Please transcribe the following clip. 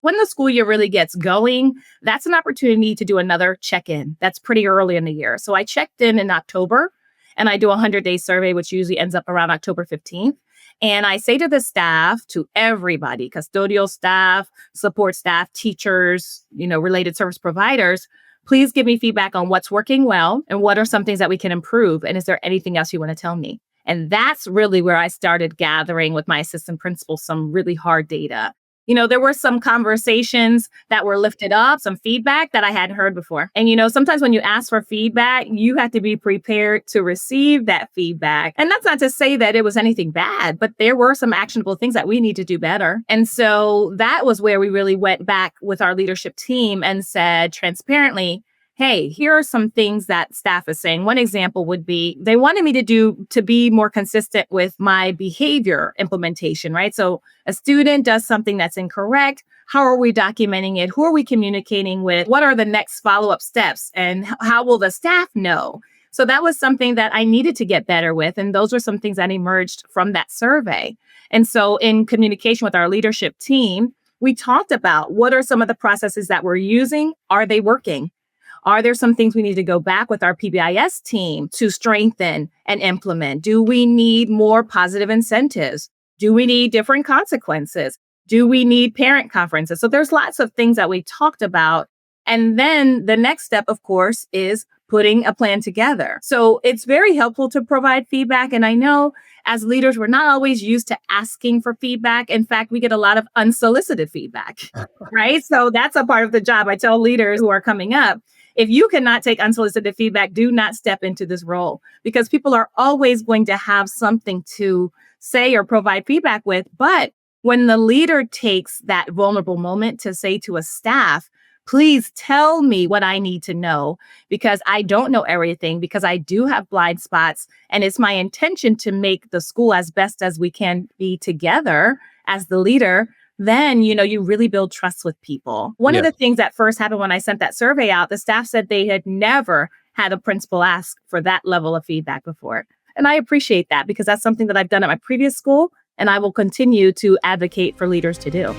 When the school year really gets going, that's an opportunity to do another check-in. That's pretty early in the year. So I checked in October, and I do a 100-day survey, which usually ends up around October 15th. And I say to the staff, to everybody, custodial staff, support staff, teachers, related service providers, please give me feedback on what's working well and what are some things that we can improve. And is there anything else you want to tell me? And that's really where I started gathering with my assistant principal some really hard data. There were some conversations that were lifted up, some feedback that I hadn't heard before. And, sometimes when you ask for feedback, you have to be prepared to receive that feedback. And that's not to say that it was anything bad, but there were some actionable things that we need to do better. And so that was where we really went back with our leadership team and said transparently, hey, here are some things that staff is saying. One example would be they wanted me to be more consistent with my behavior implementation, right? So a student does something that's incorrect. How are we documenting it? Who are we communicating with? What are the next follow-up steps? And how will the staff know? So that was something that I needed to get better with. And those were some things that emerged from that survey. And so in communication with our leadership team, we talked about what are some of the processes that we're using? Are they working? Are there some things we need to go back with our PBIS team to strengthen and implement? Do we need more positive incentives? Do we need different consequences? Do we need parent conferences? So there's lots of things that we talked about. And then the next step, of course, is putting a plan together. So it's very helpful to provide feedback. And I know as leaders, we're not always used to asking for feedback. In fact, we get a lot of unsolicited feedback, right? So that's a part of the job. I tell leaders who are coming up, if you cannot take unsolicited feedback, do not step into this role because people are always going to have something to say or provide feedback with. But when the leader takes that vulnerable moment to say to a staff, please tell me what I need to know because I don't know everything, because I do have blind spots. And it's my intention to make the school as best as we can be together as the leader. Then, you really build trust with people. One of the things that first happened when I sent that survey out, the staff said they had never had a principal ask for that level of feedback before. And I appreciate that because that's something that I've done at my previous school, and I will continue to advocate for leaders to do.